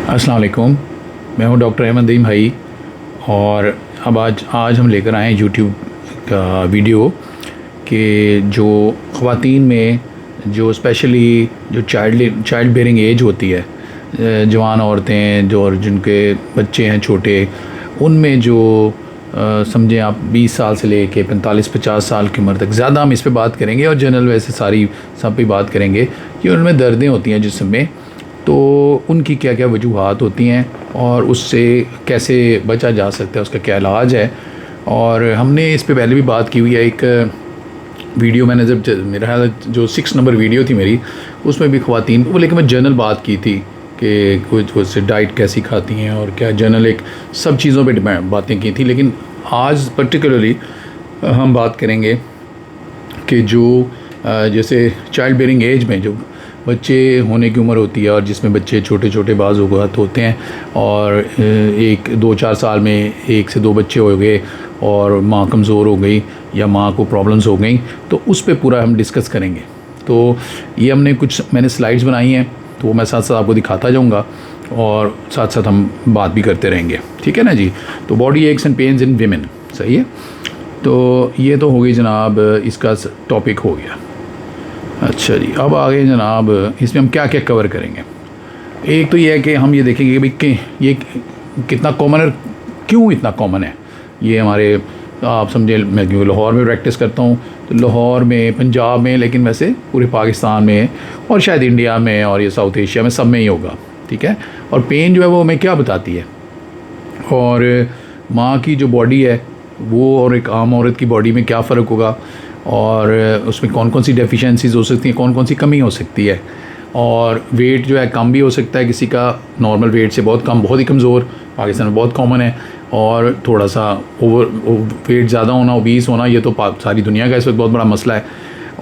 अस्सलाम वालेकुम। मैं हूं डॉक्टर अहमद नदीम भाई और अब आज हम लेकर आए हैं यूट्यूब का वीडियो कि जो ख़वातीन में जो स्पेशली जो चाइल्ड बेयरिंग एज होती है, जवान औरतें जो और जिनके बच्चे हैं छोटे, उनमें जो समझें आप 20 साल से लेके 45-50 साल की उम्र तक ज़्यादा हम इस पे बात करेंगे और जनरल वैसे सारी सब पे बात करेंगे कि उनमें दर्दें होती हैं जिस्म में, तो उनकी क्या क्या वजूहात होती हैं और उससे कैसे बचा जा सकता है, उसका क्या इलाज है। और हमने इस पे पहले भी बात की हुई है। एक वीडियो मैंने जब मेरा ख्याल जो 6 नंबर वीडियो थी मेरी, उसमें भी ख़वातीन को लेकिन मैं जनरल बात की थी कि कुछ डाइट कैसी खाती हैं और क्या जनरल एक सब चीज़ों पे बातें की थी। लेकिन आज पर्टिकुलरली हम बात करेंगे कि जो जैसे चाइल्ड बेयरिंग एज में जो बच्चे होने की उम्र होती है और जिसमें बच्चे छोटे छोटे बाज़ औक़ात होते हैं और 1-2-4 साल में 1 से 2 बच्चे हो गए और माँ कमज़ोर हो गई या माँ को प्रॉब्लम्स हो गई, तो उस पे पूरा हम डिस्कस करेंगे। तो ये मैंने स्लाइड्स बनाई हैं, तो वो मैं साथ साथ आपको दिखाता जाऊँगा और साथ साथ हम बात भी करते रहेंगे, ठीक है ना जी। तो body aches and pains in women, सही है। तो ये तो हो गई जनाब, इसका टॉपिक हो गया। अच्छा जी, अब आगे जनाब इसमें हम क्या क्या कवर करेंगे। एक तो ये है कि हम ये देखेंगे कि भाई ये कितना कॉमन है, क्यों इतना कॉमन है ये हमारे, आप समझे, मैं क्योंकि लाहौर में प्रैक्टिस करता हूँ तो लाहौर में, पंजाब में, लेकिन वैसे पूरे पाकिस्तान में और शायद इंडिया में और ये साउथ एशिया में सब में ही होगा, ठीक है। और पेन जो है वो हमें क्या बताती है, और माँ की जो बॉडी है वो और एक आम औरत की बॉडी में क्या फ़र्क होगा, और उसमें कौन कौन सी डेफिशिएंसीज़ हो सकती हैं, कौन कौन सी कमी हो सकती है। और वेट जो है कम भी हो सकता है, किसी का नॉर्मल वेट से बहुत कम, बहुत ही कमज़ोर, पाकिस्तान में बहुत कॉमन है। और थोड़ा सा वेट ज़्यादा होना, ओबीस होना, ये तो सारी दुनिया का इस वक्त बहुत बड़ा मसला है।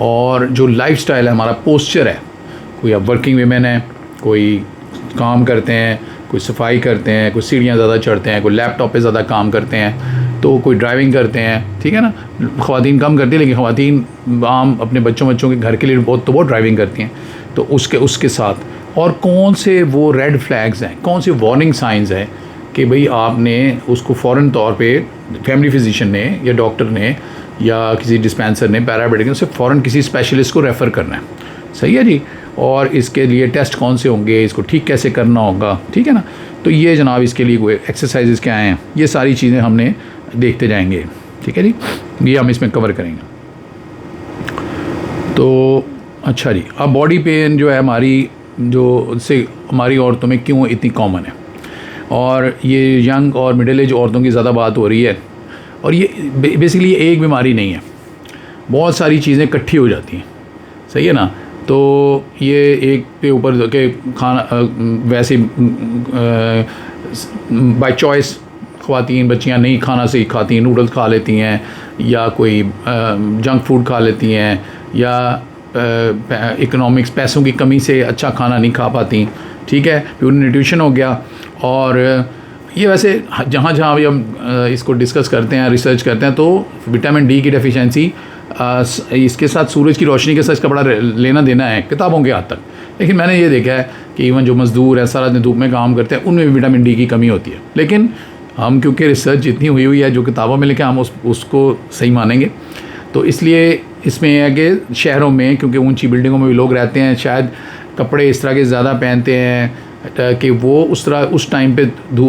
और जो लाइफस्टाइल है, हमारा पोस्चर है, कोई अब वर्किंग वीमेन है, कोई काम करते हैं, कोई सफाई करते हैं, कोई सीढ़ियाँ ज़्यादा चढ़ते हैं, कोई लैपटॉप पे ज़्यादा काम करते हैं, तो कोई ड्राइविंग करते हैं, ठीक है ना। ख़वातीन कम करती हैं, लेकिन ख़वातीन आम अपने बच्चों के घर के लिए बहुत ड्राइविंग करती हैं। तो उसके साथ और कौन से वो रेड फ्लैग्स हैं, कौन से वार्निंग साइंस हैं कि भाई आपने उसको फ़ौरन तौर पे फैमिली फिजिशियन ने या डॉक्टर ने या किसी डिस्पेंसर ने, पैरामेडिकल से फ़ौरन किसी स्पेशलिस्ट को रेफ़र करना है, सही है जी। और इसके लिए टेस्ट कौन से होंगे, इसको ठीक कैसे करना होगा, ठीक है ना। तो ये जनाब इसके लिए कोई एक्सरसाइजेज़ क्या हैं, ये सारी चीज़ें हमने देखते जाएंगे, ठीक है जी। ये हम इसमें कवर करेंगे। तो अच्छा जी, अब बॉडी पेन जो है हमारी, जो से हमारी औरतों में क्यों इतनी कॉमन है, और ये यंग और मिडिल एज औरतों की ज़्यादा बात हो रही है। और ये बेसिकली एक बीमारी नहीं है, बहुत सारी चीज़ें इकट्ठी हो जाती हैं, सही है ना। तो ये एक के ऊपर के खाना वैसे बाय चॉइस ख़वातीन बच्चियाँ नहीं खाना सही खाती हैं, नूडल्स खा लेती हैं या कोई जंक फूड खा लेती हैं, या इकोनॉमिक्स, पैसों की कमी से अच्छा खाना नहीं खा पाती, ठीक है, प्योर न्यूट्रिशन हो गया। और ये वैसे जहाँ जहाँ भी हम इसको डिस्कस करते हैं, रिसर्च करते हैं, तो विटामिन डी की डेफिशिएंसी, इसके साथ सूरज की रोशनी के साथ इसका बड़ा लेना देना है किताबों के हद तक। लेकिन मैंने ये देखा है कि इवन जो मज़दूर है, सारा दिन धूप में काम करते हैं, उनमें भी विटामिन डी की कमी होती है। लेकिन हम क्योंकि रिसर्च जितनी हुई है, जो किताबों में लिखे, हम उसको सही मानेंगे। तो इसलिए इसमें यह है कि शहरों में, क्योंकि ऊंची बिल्डिंगों में भी लोग रहते हैं, शायद कपड़े इस तरह के ज़्यादा पहनते हैं कि वो उस टाइम पे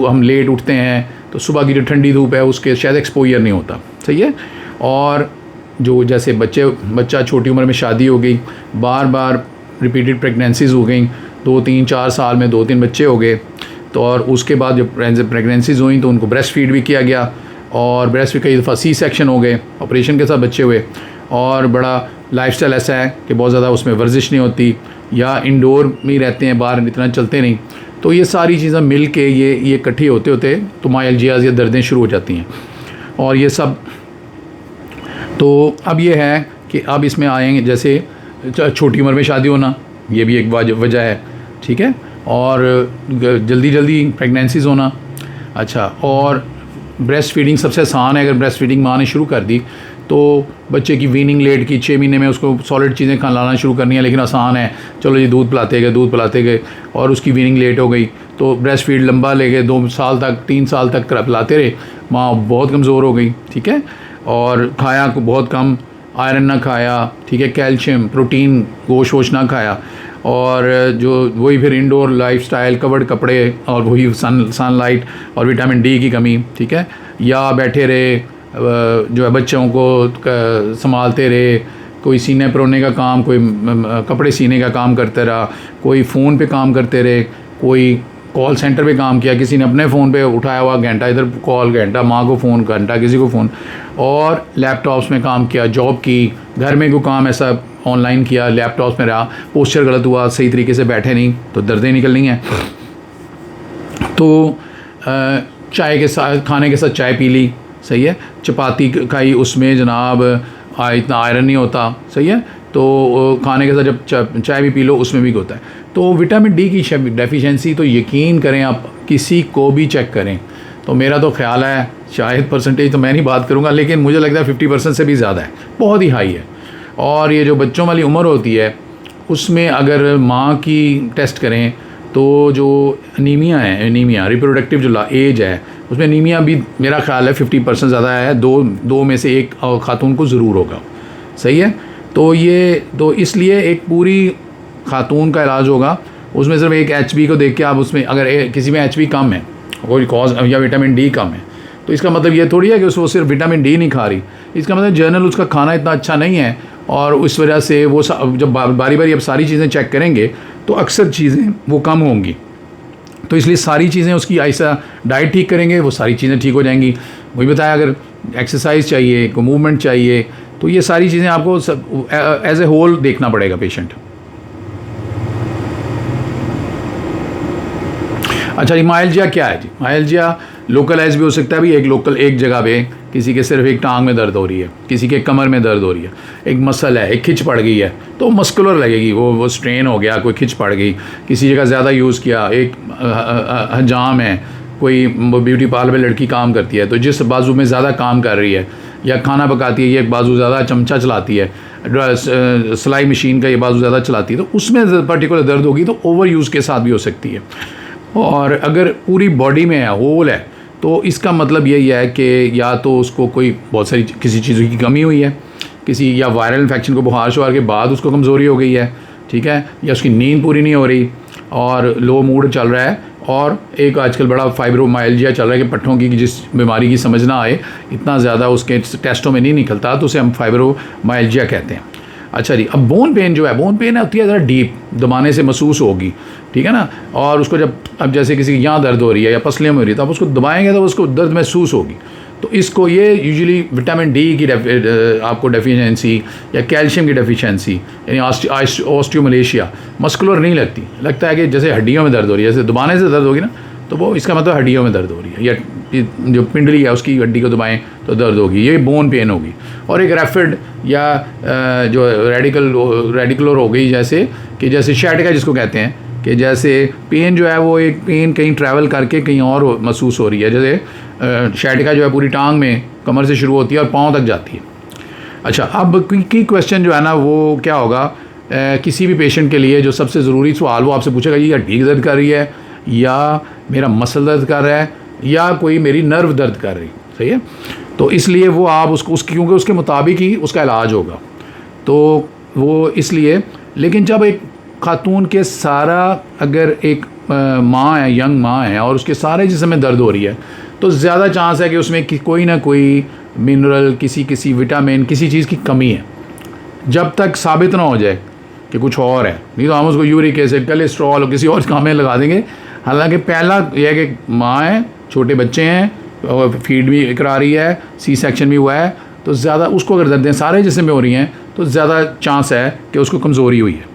हम लेट उठते हैं, तो सुबह की जो ठंडी धूप है उसके शायद एक्सपोजर नहीं होता, सही है। और जो जैसे बच्चा छोटी उम्र में शादी हो गई, बार बार रिपीटेड प्रेगनेंसीज़ हो गई, 2-3-4 साल में 2-3 बच्चे हो गए, तो और उसके बाद जब प्रेगनेंसीज़ हुई तो उनको ब्रेस्ट फीड भी किया गया, और ब्रेस्ट फीड कई दफ़ा C-सेक्शन हो गए, ऑपरेशन के साथ बच्चे हुए। और बड़ा लाइफस्टाइल ऐसा है कि बहुत ज़्यादा उसमें वर्जिश नहीं होती, या इंडोर में ही रहते हैं, बाहर इतना चलते नहीं। तो ये सारी चीज़ें मिल के ये इकट्ठी होते होते तो माइल्जियाज़ या दर्दें शुरू हो जाती हैं, और ये सब। तो अब ये है कि अब इसमें आएंगे, जैसे छोटी उम्र में शादी होना, ये भी एक वजह है, ठीक है। और जल्दी प्रेगनेंसीज़ होना, अच्छा, और ब्रेस्ट फीडिंग सबसे आसान है। अगर ब्रेस्ट फीडिंग माँ ने शुरू कर दी तो बच्चे की वीनिंग लेट की 6 महीने में उसको सॉलिड चीज़ें खिलाना शुरू करनी है, लेकिन आसान है, चलो जी दूध पिलाते गए और उसकी वीनिंग लेट हो गई तो ब्रेस्ट फीड लंबा ले गए, 2 साल तक 3 साल तक पिलाते रहे, माँ बहुत कमज़ोर हो गई, ठीक है। और खाया बहुत कम, आयरन ना खाया, ठीक है, कैल्शियम प्रोटीन गोश्त वोश ना खाया, और जो वही फिर इंडोर लाइफस्टाइल, कवर्ड कपड़े और वही सनलाइट और विटामिन डी की कमी, ठीक है, या बैठे रहे जो है बच्चों को संभालते रहे, कोई सीने परोने का काम, कोई कपड़े सीने का काम करते रहा, कोई फ़ोन पे काम करते रहे, कोई कॉल सेंटर पे काम किया, किसी ने अपने फ़ोन पे उठाया हुआ घंटा इधर कॉल, घंटा माँ को फ़ोन, घंटा किसी को फ़ोन, और लैपटॉप्स में काम किया, जॉब की, घर में कोई काम ऐसा ऑनलाइन किया, लैपटॉप्स में रहा, पोस्चर गलत हुआ, सही तरीके से बैठे नहीं तो दर्दें निकलनी हैं। तो चाय के साथ, खाने के साथ चाय पी ली, सही है, चपाती खाई, उसमें जनाब इतना आयरन नहीं होता, सही है, तो खाने के साथ जब चाय भी पी लो उसमें भी होता है। तो विटामिन डी की डेफिशिएंसी तो यकीन करें आप किसी को भी चेक करें तो मेरा तो ख्याल है, शायद परसेंटेज तो मैं नहीं बात करूँगा, लेकिन मुझे लगता है 50% से भी ज़्यादा है, बहुत ही हाई है। और ये जो बच्चों वाली उम्र होती है उसमें अगर माँ की टेस्ट करें तो जो एनीमिया है, एनीमिया रिप्रोडक्टिव जो एज है उसमें एनीमिया भी मेरा ख्याल है 50% ज़्यादा है, दो में से एक खातून को ज़रूर होगा, सही है। तो ये तो इसलिए एक पूरी खातून का इलाज होगा, उसमें सिर्फ एक HB को देख के आप उसमें अगर किसी में HB कम है कोई कॉज या विटामिन डी कम है तो इसका मतलब ये थोड़ी है कि उसको सिर्फ विटामिन डी नहीं खा रही, इसका मतलब जनरल उसका खाना इतना अच्छा नहीं है और उस वजह से वो जब बारी बारी अब सारी चीज़ें चेक करेंगे तो अक्सर चीज़ें वो कम होंगी। तो इसलिए सारी चीज़ें उसकी ऐसा डाइट ठीक करेंगे वो सारी चीज़ें ठीक हो जाएंगी। वही बताया, अगर एक्सरसाइज चाहिए, को मूवमेंट चाहिए, तो ये सारी चीज़ें आपको एज ए होल देखना पड़ेगा पेशेंट। अच्छा जी, माइल्जिया क्या है जी? माइल्जिया लोकलाइज भी हो सकता है भी, एक जगह पे किसी के सिर्फ एक टांग में दर्द हो रही है, किसी के कमर में दर्द हो रही है, एक मसल है, एक खिंच पड़ गई है तो मस्कुलर लगेगी, वो स्ट्रेन हो गया, कोई खिंच पड़ गई, किसी जगह ज़्यादा यूज़ किया, एक हजाम है, कोई ब्यूटी पार्लर में लड़की काम करती है तो जिस बाजू में ज़्यादा काम कर रही है या खाना पकाती है ये एक बाजू ज़्यादा चमचा चलाती है, सिलाई मशीन का ये बाजू ज़्यादा चलाती है, तो उसमें पर्टिकुलर दर्द होगी तो ओवर यूज़ के साथ भी हो सकती है। और अगर पूरी बॉडी में है, होल है, तो इसका मतलब यही है कि या तो उसको कोई बहुत सारी किसी चीज़ों की कमी हुई है, किसी या वायरल इन्फेक्शन को बुखार शुखार के बाद उसको कमज़ोरी हो गई है, ठीक है, या उसकी नींद पूरी नहीं हो रही और लो मूड चल रहा है, और एक आजकल बड़ा फाइब्रोमाइल्जिया चल रहा है कि पट्ठों की जिस बीमारी की समझ ना आए, इतना ज़्यादा उसके टेस्टों में नहीं निकलता तो उसे हम फाइब्रोमाइल्जिया कहते हैं। अच्छा जी, अब बोन पेन जो है, बोन पेन होती है ज़रा डीप, दबाने से महसूस होगी, ठीक है ना, और उसको जब अब जैसे किसी की यहाँ दर्द हो रही है या पसलियों में हो रही है तो आप उसको दबाएंगे तो उसको दर्द महसूस होगी। तो इसको ये यूजुअली विटामिन डी की आपको डेफिशिएंसी या कैल्शियम की डेफिशिएंसी यानी ऑस्टियोमलेशिया, मस्कुलर नहीं लगती, लगता है कि जैसे हड्डियों में दर्द हो रही है, जैसे दबाने से दर्द होगी ना तो वो इसका मतलब हड्डियों में दर्द हो रही है, या जो पिंडली है उसकी हड्डी को दबाएं तो दर्द होगी, ये बोन पेन होगी। और एक रैपिड या जो रेडिकुलर हो गई, जैसे शैटिका जिसको कहते हैं, कि जैसे पेन जो है वो एक पेन कहीं ट्रैवल करके कहीं और महसूस हो रही है, जैसे शैटिका जो है पूरी टांग में कमर से शुरू होती है और पाँव तक जाती है। अच्छा, अब की क्वेश्चन जो है ना वो क्या होगा, किसी भी पेशेंट के लिए जो सबसे ज़रूरी सवाल वो आपसे पूछेगा ये हड्डी दर्द कर रही है या मेरा मसल दर्द कर रहा है या कोई मेरी नर्व दर्द कर रही, सही है। तो इसलिए वो आप उसको क्योंकि उसके मुताबिक ही उसका इलाज होगा, तो वो इसलिए। लेकिन जब एक खातून के सारा अगर एक माँ है, यंग माँ है और उसके सारे जिस्म में दर्द हो रही है तो ज़्यादा चांस है कि उसमें कोई ना कोई मिनरल, किसी विटामिन, किसी चीज़ की कमी है, जब तक साबित ना हो जाए कि कुछ और है। नहीं तो हम उसको यूरिक एसिड, कोलेस्ट्रॉल और किसी और काम में लगा देंगे। हालांकि पहला यह है कि माँ है, छोटे बच्चे हैं, फीड भी करा रही है, सी सेक्शन भी हुआ है, तो ज़्यादा उसको अगर दर्दें सारे जिस्म में हो रही हैं तो ज़्यादा चांस है कि उसको कमज़ोरी हुई है।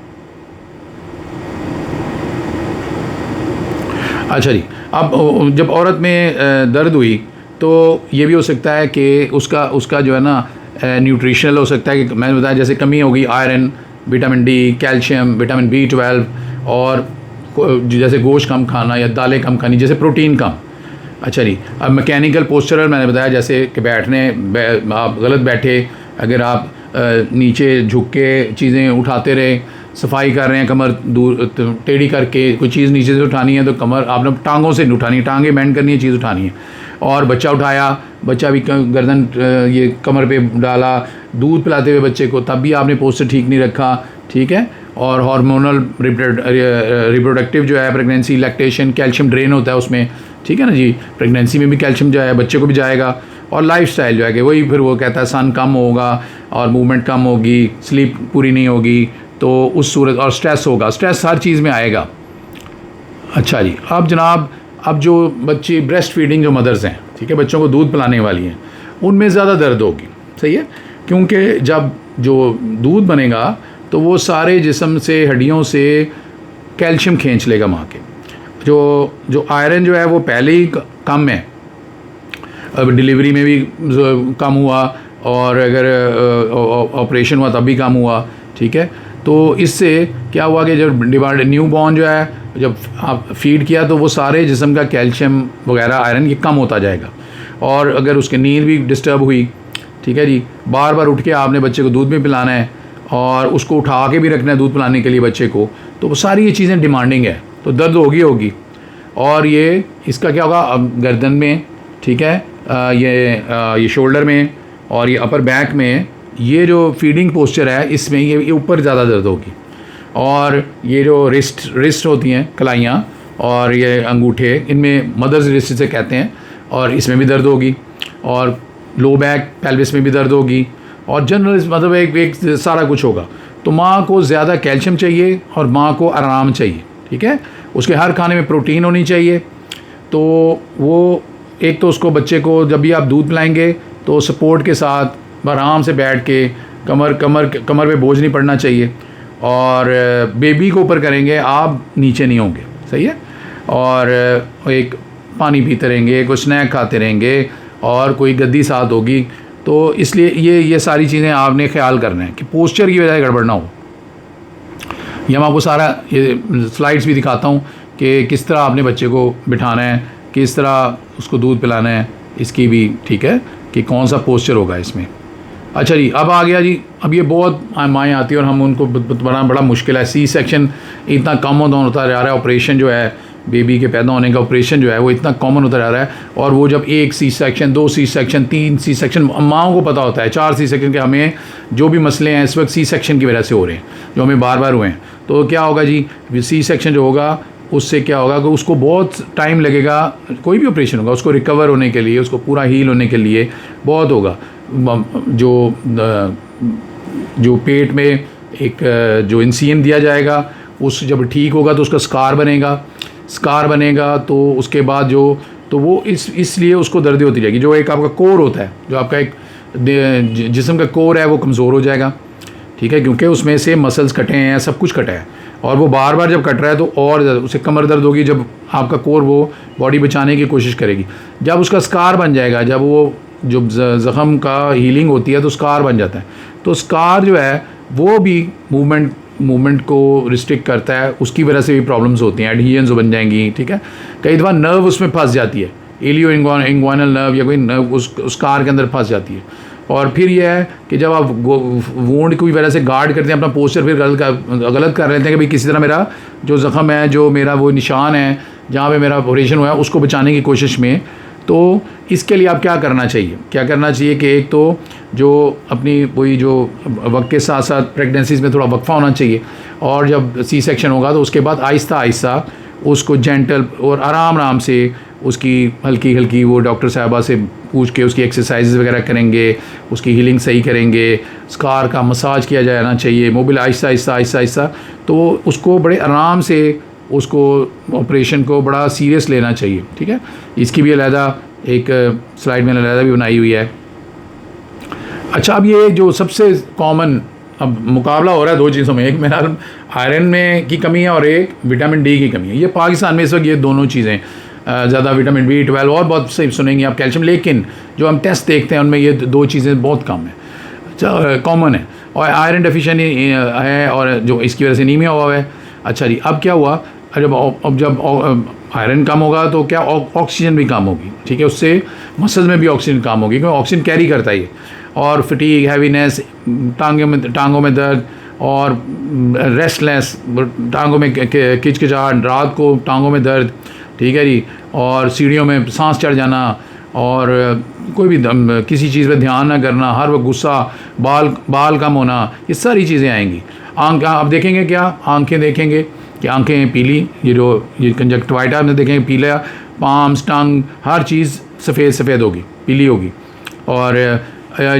अच्छा जी, अब जब औरत में दर्द हुई तो ये भी हो सकता है कि उसका जो है ना न्यूट्रिशनल हो सकता है कि मैंने बताया जैसे कमी हो गई iron, vitamin D, calcium, vitamin B12 और जैसे गोश्त कम खाना या दालें कम खानी, जैसे प्रोटीन कम। अच्छा जी, अब मैकेनिकल पोस्चरल मैंने बताया जैसे कि आप गलत बैठे अगर आप नीचे झुक के चीज़ें उठाते रहे, सफाई कर रहे हैं, कमर दूर टेढ़ी करके कोई चीज़ नीचे से उठानी है तो कमर आपने टांगों से नहीं उठानी है, टांगें बेंड करनी है, चीज़ उठानी है। और बच्चा उठाया, बच्चा भी गर्दन ये कमर पे डाला, दूध पिलाते हुए बच्चे को, तब भी आपने पोस्चर ठीक नहीं रखा, ठीक है। और हार्मोनल रिप्रोडक्टिव जो है प्रेगनेंसी, लैक्टेशन, कैल्शियम ड्रेन होता है उसमें, ठीक है ना जी। प्रेगनेंसी में भी कैल्शियम जो है बच्चे को भी जाएगा। और लाइफस्टाइल जो है कि वही फिर वो कहता है सन कम होगा और मूवमेंट कम होगी, स्लीप पूरी नहीं होगी, तो उस सूरत, और स्ट्रेस होगा, स्ट्रेस हर चीज़ में आएगा। अच्छा जी, अब जनाब, अब जो बच्चे ब्रेस्ट फीडिंग जो मदर्स हैं, ठीक है, बच्चों को दूध पिलाने वाली हैं, उनमें ज़्यादा दर्द होगी, सही है, क्योंकि जब जो दूध बनेगा तो वो सारे जिस्म से, हड्डियों से कैल्शियम खींच लेगा माँ के। जो आयरन जो है वो पहले ही कम है, अब डिलीवरी में भी कम हुआ, और अगर ऑपरेशन हुआ तब भी कम हुआ, ठीक है। तो इससे क्या हुआ कि जब न्यू बॉर्न जो है, जब आप फीड किया तो वो सारे जिस्म का कैल्शियम वगैरह, आयरन, ये कम होता जाएगा। और अगर उसकी नींद भी डिस्टर्ब हुई, ठीक है जी, बार बार उठ के आपने बच्चे को दूध भी पिलाना है और उसको उठा के भी रखना है दूध पिलाने के लिए बच्चे को, तो वो सारी ये चीज़ें डिमांडिंग है, तो दर्द होगी। और ये इसका क्या होगा, अब गर्दन में, ठीक है, ये शोल्डर में और ये अपर बैक में, ये जो फीडिंग पोस्चर है इसमें ये ऊपर ज़्यादा दर्द होगी। और ये जो रिस्ट होती हैं, कलाइयाँ और ये अंगूठे, इनमें मदर्स रिस्ट से कहते हैं, और इसमें भी दर्द होगी। और लो बैक, पेल्विस में भी दर्द होगी, और जनरल मतलब एक सारा कुछ होगा। तो माँ को ज़्यादा कैल्शियम चाहिए और माँ को आराम चाहिए, ठीक है। उसके हर खाने में प्रोटीन होनी चाहिए। तो वो एक तो उसको, बच्चे को जब भी आप दूध पिलाएंगे तो सपोर्ट के साथ आराम से बैठ के, कमर पे बोझ नहीं पड़ना चाहिए, और बेबी को ऊपर करेंगे, आप नीचे नहीं होंगे, सही है। और एक पानी पीते रहेंगे, कोई स्नैक खाते रहेंगे, और कोई गद्दी साथ होगी। तो इसलिए ये सारी चीज़ें आपने ख्याल करना है कि पोस्चर की वजह से गड़बड़ ना हो। ये मैं आपको सारा ये स्लाइड्स भी दिखाता हूँ कि किस तरह आपने बच्चे को बिठाना है, किस तरह उसको दूध पिलाना है, इसकी भी, ठीक है, कि कौन सा पोस्चर होगा इसमें। अच्छा जी, अब आ गया जी, अब ये बहुत माएँ आती है और हम उनको बड़ा मुश्किल है। सी सेक्शन इतना कॉमन होता जा रहा है, ऑपरेशन जो है बेबी के पैदा होने का ऑपरेशन जो है वो इतना कॉमन होता जा रहा है। और वो जब 1 C section, 2 C section, 3 C section, माओं को पता होता है 4 सी सेक्शन के हमें जो भी मसले हैं इस वक्त सी सेक्शन की वजह से हो रहे हैं, जो हमें बार बार हुए हैं। तो क्या होगा जी, सी सेक्शन जो होगा उससे क्या होगा कि उसको बहुत टाइम लगेगा, कोई भी ऑपरेशन होगा उसको रिकवर होने के लिए, उसको पूरा हील होने के लिए बहुत होगा। जो पेट में एक जो इंसियन दिया जाएगा, उस जब ठीक होगा तो उसका स्कार बनेगा, तो उसके बाद तो वो इसलिए उसको दर्द होती जाएगी। जो एक आपका कोर होता है, जो आपका एक जिस्म का कोर है, वो कमज़ोर हो जाएगा, ठीक है, क्योंकि उसमें से मसल्स कटे हैं, सब कुछ कटा है, और वो बार बार जब कट रहा है तो और उसे कमर दर्द होगी। जब आपका कोर वो बॉडी बचाने की कोशिश करेगी, जब उसका स्कार बन जाएगा, जब वो जो ज़ख़म का हीलिंग होती है तो स्कार बन जाता है। तो स्कार जो है वो भी मूवमेंट को रिस्ट्रिक्ट करता है, उसकी वजह से भी प्रॉब्लम्स होती हैं, एडहेजन्स बन जाएंगी, ठीक है। कई दफ़ा नर्व उसमें फंस जाती है, एलियो इंग्वानल नर्व या कोई नर्व उस स्कार के अंदर फंस जाती है। और फिर यह है कि जब आप वोंड की वजह से गार्ड करते हैं अपना पोस्चर, फिर गलत कर लेते हैं कि भाई किसी तरह मेरा जो ज़ख़म है, जो मेरा वो निशान है जहाँ पे मेरा ऑपरेशन हुआ है, उसको बचाने की कोशिश में। तो इसके लिए आप क्या करना चाहिए कि एक तो जो अपनी वही जो वक्त के साथ साथ प्रेगनेंसीज़ में थोड़ा वक्फा होना चाहिए, और जब सी सेक्शन होगा तो उसके बाद आहिस्ता उसको जेंटल और आराम से उसकी हल्की वो डॉक्टर साहबा से पूछ के उसकी एक्सरसाइज वगैरह करेंगे, उसकी हीलिंग सही करेंगे, स्कार का मसाज किया जाना चाहिए, मोबिल आहिस्ता। तो उसको बड़े आराम से उसको ऑपरेशन को बड़ा सीरियस लेना चाहिए, ठीक है। इसकी भी अलहदा एक स्लाइड में अलहदा भी बनाई हुई है। अच्छा, अब ये जो सबसे कॉमन अब मुकाबला हो रहा है दो चीज़ों में, एक मेरा आयरन में की कमी है और एक विटामिन डी की कमी है। ये पाकिस्तान में इस वक्त ये दोनों चीज़ें ज़्यादा, विटामिन B12 और बहुत सही सुनेंगे आप, कैल्शियम, लेकिन जो हम टेस्ट देखते हैं उनमें ये दो चीज़ें बहुत कम है, कॉमन है। और आयरन डेफिशिएंसी है और जो इसकी वजह से नीमिया हुआ है। अच्छा जी, अब क्या हुआ, जब आयरन कम होगा तो क्या ऑक्सीजन भी कम होगी, ठीक है, उससे मसल्स में भी ऑक्सीजन कम होगी, क्योंकि ऑक्सीजन कैरी करता है ये। और फटीग, हैवीनेस, टांगों में दर्द और रेस्टलेस, टांगों में किचकिचाहट, रात को टांगों में दर्द, ठीक है जी, और सीढ़ियों में सांस चढ़ जाना, और कोई भी किसी चीज़ पे ध्यान ना करना, हर वक्त गुस्सा, बाल कम होना, ये सारी चीज़ें आएंगी। आप देखेंगे क्या, आंखें देखेंगे कि आंखें पीली, ये कंजक्टिवाइटिस आपने देखेंगे पीला, पाम्स, टंग, हर चीज़ सफ़ेद होगी, पीली होगी। और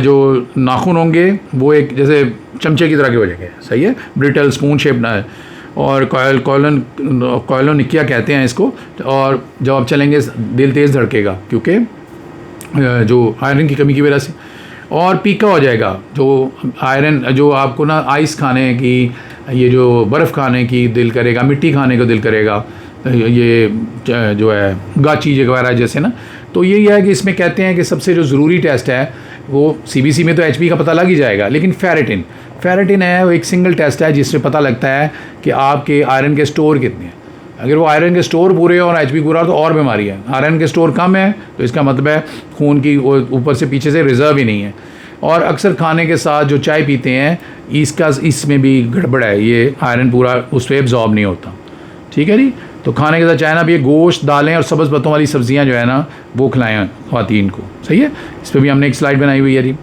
जो नाखून होंगे वो एक जैसे चमचे की तरह के हो जाएंगे, सही है, ब्रिटल स्पून शेप ना है। और कॉलोनिकिया कहते हैं इसको। और जब आप चलेंगे दिल तेज़ धड़केगा, क्योंकि जो आयरन की कमी की वजह से। और पीका हो जाएगा, जो आयरन, जो आपको ना आइस खाने की, ये जो बर्फ़ खाने की दिल करेगा, मिट्टी खाने को दिल करेगा, ये जो है गाची वगैरह जैसे ना। तो यही है कि इसमें कहते हैं कि सबसे जो ज़रूरी टेस्ट है वो CBC में तो HP का पता लग ही जाएगा, लेकिन फेरेटिन है, वो एक सिंगल टेस्ट है जिससे पता लगता है कि आपके आयरन के स्टोर कितने हैं। अगर वो आयरन के स्टोर पूरे हैं और HP पूरा तो और बीमारी है। आयरन के स्टोर कम है तो इसका मतलब है खून की वो ऊपर से पीछे से रिज़र्व ही नहीं है। और अक्सर खाने के साथ जो चाय पीते हैं इसमें भी गड़बड़ है, ये आयरन पूरा उस पर एब्जॉर्ब नहीं होता, ठीक है जी। तो खाने के साथ चाहे ना भी ये गोश्त, दालें और सब्ज़ पत्तों वाली सब्ज़ियाँ जो है ना वो खिलाएँ ख़वातीन को, सही है। इस पर भी हमने एक स्लाइड बनाई हुई है जी।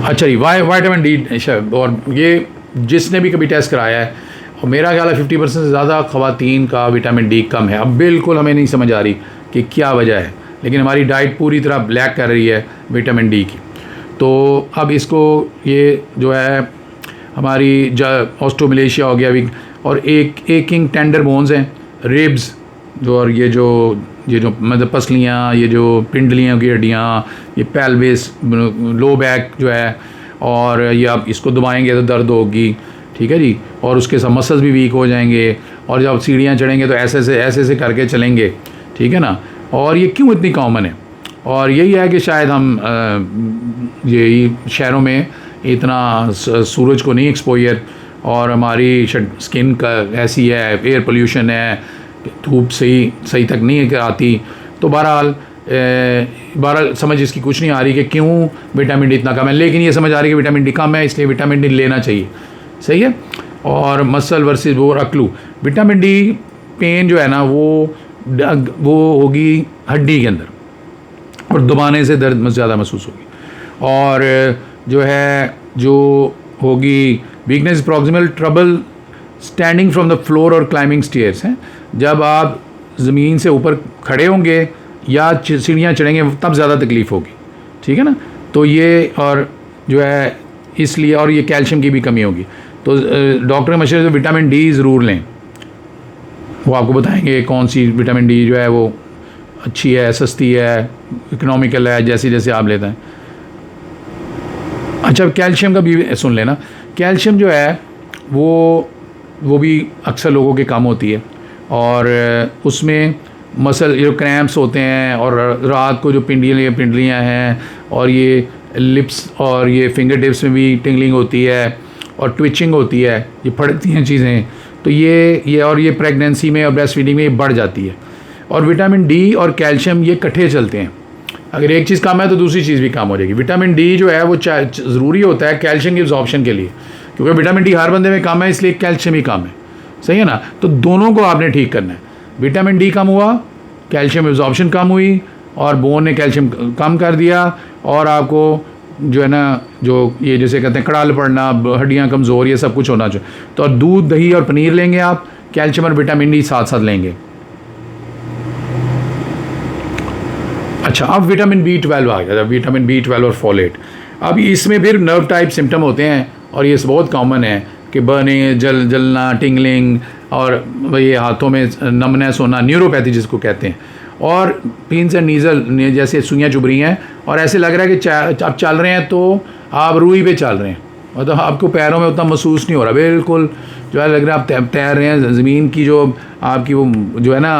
अच्छा जी, विटामिन D, और ये जिसने भी कभी टेस्ट कराया है, और मेरा ख्याल है 50% से ज़्यादा ख़वातीन का विटामिन D कम है। अब बिल्कुल हमें नहीं समझ आ रही कि क्या वजह है, लेकिन हमारी डाइट पूरी तरह ब्लैक कर रही है विटामिन D की। तो अब इसको ये जो है हमारी ऑस्टोमलेशिया हो गया, और एकिंग टेंडर बोन्स हैं, रिब्स जो, और ये जो मतलब पसलियाँ, ये जो पिंडलियों की हड्डियाँ, ये पेल्विस, लो बैक जो है, और ये आप इसको दबाएंगे तो दर्द होगी, ठीक है जी। और उसके साथ मसल्स भी वीक हो जाएंगे, और जब सीढ़ियाँ चढ़ेंगे तो ऐसे करके चलेंगे, ठीक है ना। और ये क्यों इतनी कॉमन है? और यही है कि शायद हम यही शहरों में इतना सूरज को नहीं एक्सपोजर, और हमारी स्किन का ऐसी है, एयर पोल्यूशन है, धूप सही तक नहीं आती। तो बहरहाल समझ इसकी कुछ नहीं आ रही कि क्यों विटामिन D इतना कम है, लेकिन ये समझ आ रही है कि विटामिन D कम है, इसलिए विटामिन D लेना चाहिए, सही है। और मसल वर्सेस वो अक्लू, विटामिन D पेन जो है ना वो होगी हड्डी के अंदर, और दबाने से दर्द ज़्यादा महसूस होगी। और जो होगी weakness, proximal trouble standing from the floor और क्लाइंबिंग स्टेयर्स हैं। जब आप ज़मीन से ऊपर खड़े होंगे या सीढ़ियाँ चढ़ेंगे तब ज़्यादा तकलीफ़ होगी, ठीक है ना। तो ये और जो है इसलिए, और ये कैल्शियम की भी कमी होगी। तो डॉक्टर के मशवरे से विटामिन D ज़रूर लें, वो आपको बताएंगे कौन सी विटामिन D जो है वो अच्छी है, सस्ती है, इकोनॉमिकल है, जैसे आप लेते हैं। अच्छा, कैल्शियम का भी सुन लेना। कैल्शियम जो है वो भी अक्सर लोगों के कम होती है, और उसमें मसल जो क्रैम्प्स होते हैं, और रात को जो पिंडलियाँ हैं, और ये लिप्स और ये फिंगर टिप्स में भी टिंगलिंग होती है और ट्विचिंग होती है, ये फड़कती हैं चीज़ें। तो ये प्रेगनेंसी में और ब्रेस्ट फीडिंग में ये बढ़ जाती है। और विटामिन D और कैल्शियम ये इकट्ठे चलते हैं, अगर एक चीज़ कम है तो दूसरी चीज़ भी कम हो जाएगी। विटामिन D जो है वो ज़रूरी होता है कैल्शियम की एब्जॉर्प्शन के लिए, क्योंकि विटामिन D हर बंदे में कम है, इसलिए कैल्शियम ही कम है, सही है ना। तो दोनों को आपने ठीक करना है। विटामिन D कम हुआ, कैल्शियम एब्जॉर्प्शन कम हुई, और बोन ने कैल्शियम कम कर दिया, और आपको जो है ना जो ये जैसे कहते हैं कड़ाल पड़ना, हड्डियाँ कमज़ोर, ये सब कुछ होना चाहिए। तो दूध, दही और पनीर लेंगे आप, कैल्शियम और विटामिन D साथ साथ लेंगे। अच्छा, अब विटामिन B12 आ गया, विटामिन B12 और फोलेट। अब इसमें फिर नर्व टाइप सिम्टम होते हैं, और ये बहुत कॉमन है कि बर्निंग, जलना, टिंगलिंग, और ये हाथों में नमनेस होना, न्यूरोपैथी जिसको कहते हैं। और पिंस एंड नीजल जैसे सुइयाँ चुभ रही हैं, और ऐसे लग रहा है कि आप चल रहे हैं तो आप रूई पे चल रहे हैं, मतलब आपको पैरों में उतना महसूस नहीं हो रहा, बिल्कुल जो है लग रहा है आप तैर रहे हैं, ज़मीन की जो आपकी वो जो है ना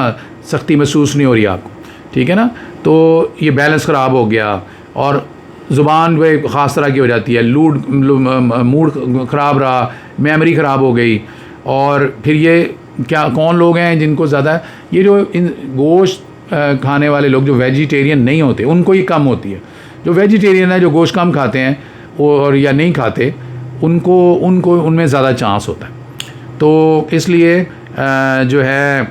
सख्ती महसूस नहीं हो रही आपको, ठीक है ना। तो ये बैलेंस ख़राब हो गया, और ज़ुबान वह ख़ास तरह की हो जाती है, मूड ख़राब रहा, मेमोरी ख़राब हो गई। और फिर ये कौन लोग हैं जिनको ज़्यादा ये जो इन गोश्त खाने वाले लोग जो वेजिटेरियन नहीं होते उनको ये कम होती है। जो वेजिटेरियन है, जो गोश्त कम खाते हैं और या नहीं खाते, उनको उनको उनमें ज़्यादा चांस होता है। तो इसलिए जो है